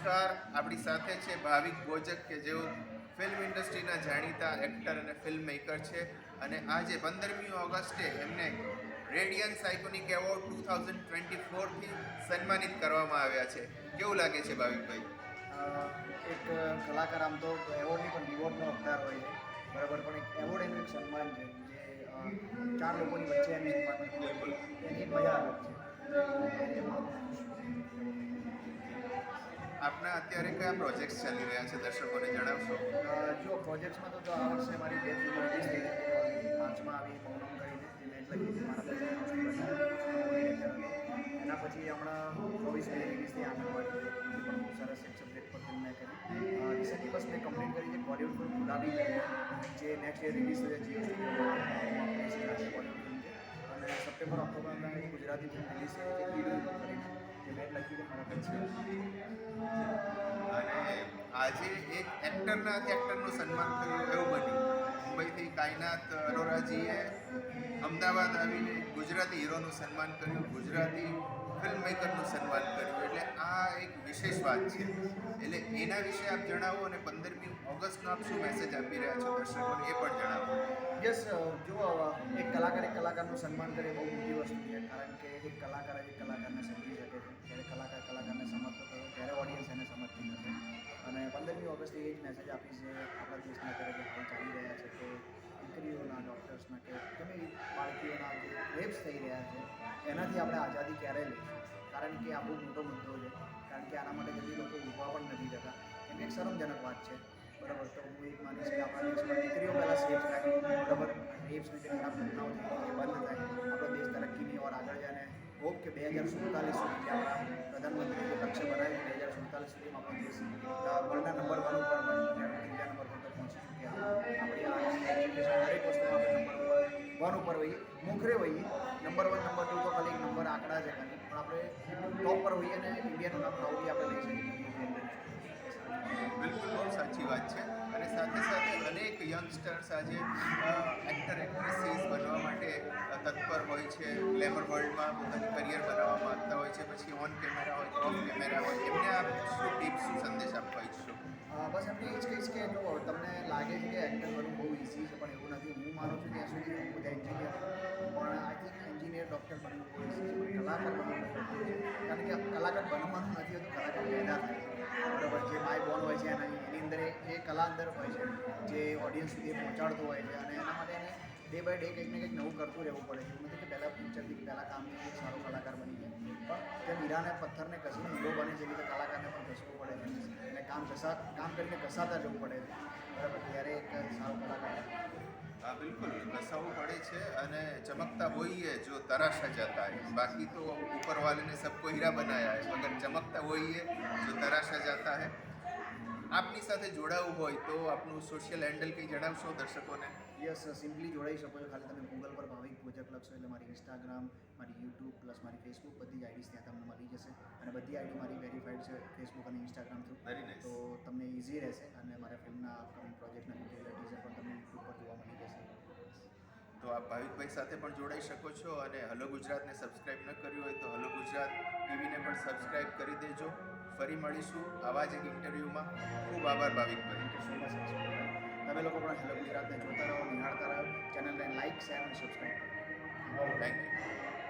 નમસ્કાર. આપણી સાથે છે ભાવિક ભોજક કે જેઓ ફિલ્મ ઇન્ડસ્ટ્રીના જાણીતા એક્ટર અને ફિલ્મ મેકર છે અને આજે 15મી ઓગસ્ટે એમને રેડિયન્સ આઇકોનિક એવોર્ડ 2024થી સન્માનિત કરવામાં આવ્યા છે. કેવું લાગે છે ભાવિકભાઈ? એક કલાકાર આમ તો એવોર્ડની પણ રિવોર્ડનો હકદાર હોય છે, બરાબર, પણ એક એવોર્ડ એનું એક સન્માન છે જે ચાર લોકોની વચ્ચે એનું સન્માન થતું હોય છે, એની એક મજા અલગ છે. આપના અત્યારે કયા પ્રોજેક્ટ્સ ચાલી રહ્યા છે દર્શકોને જણાવશો? જો પ્રોજેક્ટ્સમાં તો આ વર્ષે મારી બે ફિલ્મો રિલીઝ થઈ હતી. માર્ચમાં આવી પૌનમ કરીને જે મેં લખી હતી મારા પોતાનો એના પછી હમણાં 24 મે રિલીઝ થઈ આંગણવાડી, એ પણ બહુ સરસ એક સબ્જેક્ટ પર ફિલ્મ મેં કરી. રિસેન્ટલી બસ મેં કમ્પ્લીટ કરી છે બોલિવૂડ ફિલ્મ ગુલાબી કરીને, જે નેક્સ્ટ યર રિલીઝ થશે જીઓ સ્ટુડિયો બોલિવૂડ ફિલ્મ છે. અને સપ્ટેમ્બર ઓક્ટોબરમાં એક ગુજરાતી ફિલ્મ રિલીઝ થઈ છે ઈડું કરીને, જે મેં લખી છે મારા પછી. અને આજે એક એક્ટરનાથી એક્ટરનું સન્માન થયું એવું બન્યું. મુંબઈથી કાયનાત અરોરાજીએ અમદાવાદ આવીને ગુજરાતી હીરોનું સન્માન કર્યું, ગુજરાતી ફિલ્મ મેકરનું સન્માન કર્યું. એટલે આ એક વિશેષ વાત છે. એટલે એના વિશે આપ જણાવો અને 15મી ઓગસ્ટનો આપ શું મેસેજ આપી રહ્યા છો દર્શકોને એ પણ જણાવો. યસ, જુઓ, એક કલાકારનું સન્માન કરે બહુ મોટી વસ્તુ છે, કારણ કે એક કલાકાર જ એક કલાકારને સમજી શકે છે. જ્યારે કલાકાર કલાકારને સમજતો થયો ત્યારે ઓડિયન્સ એને સમજતી નથી. અને 15મી ઓગસ્ટે એ જ મેસેજ આપી છે આપણા દેશના અત્યારે જે હાલ ચાલી રહ્યા છે કે દીકરીઓના, ડૉક્ટર્સના કે ગમે બાળકીઓના જે રેપ્સ થઈ રહ્યા છે એનાથી આપણે આઝાદી ક્યારે લઈશું, કારણ કે આ બહુ મોટો મુદ્દો છે. કારણ કે આના માટે જલ્દી લોકો ઊભા પણ નથી જતા, કેમ કે એક શરમજનક વાત છે, બરાબર. તો હું એક માનીશ કે આપણા દેશમાં દીકરીઓ પહેલાં સેફ થાય, બરાબર, રેપ્સની જે ખરાબ ઘટનાઓ થઈ એ બંધ થાય, આપણો દેશ તરક્કીની ઓર આગળ જાય. અને હોપ કે 2047 સુધી આપણા પ્રધાનમંત્રીએ જે લક્ષ્ય બનાવ્યું 2047 સુધીમાં આપણો દેશ વર્લ્ડના નંબર 1 ઉપર હોય, ઇન્ડિયા નંબર 1 તો પહોંચી ચૂક્યા. આપણી આ એજ્યુકેશન દરેક વસ્તુમાં આપણે નંબર 1 ઉપર હોઈએ, મોખરે હોઈએ. નંબર 1 નંબર 2 તો ખાલી એક નંબર આંકડા છે ખાલી, પણ આપણે ટોપ પર હોઈએ અને ઇન્ડિયાનું નામ પ્રાઉડલી આપણે લઈ શકીએ. બિલકુલ, બહુ સાચી વાત છે. અને સાથે સાથે અનેક યંગસ્ટર્સ આજે એક્ટર એક્ટ્રેસીસ બનવા માટે તત્પર હોય છે, ગ્લેમર વર્લ્ડમાં પોતાની કરિયર બનાવવા માંગતા હોય છે, પછી ઓન કેમેરા હોય, ઓફ કેમેરા હોય, એમને આપ શું ટિપ્સ, શું સંદેશ આપવા ઈચ્છો? બસ એમને એ જ કહીશ કે જો તમને લાગે છે કે એક્ટર બનવું બહુ ઇઝી છે, પણ એવું નથી. હું માનું છું ત્યાં સુધી હું બધા એન્જિનિયર પણ આઈ થિંક એન્જિનિયર ડૉક્ટર બનવું બહુ ઇઝી છે, પણ કલાકાર બનવું બહુ અઘરું છે. કારણ કે કલાકાર બનવાનું નથી હોતું, કલાકાર પેદા થાય, બરાબર. જે માય બોર્ન હોય છે એની અંદર એ કલા અંદર હોય છે જે ઓડિયન્સ સુધી પહોંચાડતો હોય છે, અને એના માટે એને ડે બાય ડે કંઈક ને કંઈક નવું કરતું રહેવું પડે છે. એવું નથી કે પહેલાં પિક્ચરથી પહેલાં કામથી એક સારો કલાકાર બની જાય, પણ જેમ હીરાને પથ્થરને ઘસીને હીરો બને છે, એટલે કલાકારને પણ ઘસવું પડે છે અને કામ કરીને ઘસાતા જવું પડે છે, બરાબર, ત્યારે એક સારો કલાકાર. હા, બિલકુલ ઘસાવવું પડે છે અને ચમકતા હોઈએ જો તરાશા જાતા है, બાકી તો ऊपर वाले ने सबको हीरा बनाया है, मगर चमकता होइए जो तराशा जाता है. આપની સાથે જોડાવવું હોય તો આપનું સોશિયલ હેન્ડલ કંઈ જણાવશો દર્શકોને? યસ, સિમ્પલી જોડાઈ શકો છો. ખાલી તમે ગૂગલ પર ભાવિક ભોજક લખશો એટલે મારી ઇન્સ્ટાગ્રામ, મારી યુટ્યુબ પ્લસ મારી ફેસબુક બધી જ આઈડીસ ત્યાં તમને મળી જશે. અને બધી આઈડી મારી વેરીફાઈડ છે ફેસબુક અને ઇન્સ્ટાગ્રામ થ્રુ, વેરી નાઇસ. તો તમને ઇઝી રહેશે. અને મારા ફિલ્મના અપકમિંગ પ્રોજેક્ટના ડિટેલ ટીઝર પણ તમને યુટ્યુબ પર જોવા મળી જશે. તો આપ ભાવિકભાઈ સાથે પણ જોડાઈ શકો છો. અને હલો ગુજરાતને સબસ્ક્રાઇબ ન કર્યું હોય તો હલો ગુજરાત ટીવીને પણ સબસ્ક્રાઇબ કરી દેજો. ફરી મળીશું આવા જ એક ઇન્ટરવ્યૂમાં. ખૂબ આભાર ભાવિકભાઈ. Thank you so much. તમે લોકો પણ હેલો ગુજરાતને જોતા રહો, નિહાળતા રહો. ચેનલને લાઇક, શેર અને સબસ્ક્રાઈબ કરો. Thank you.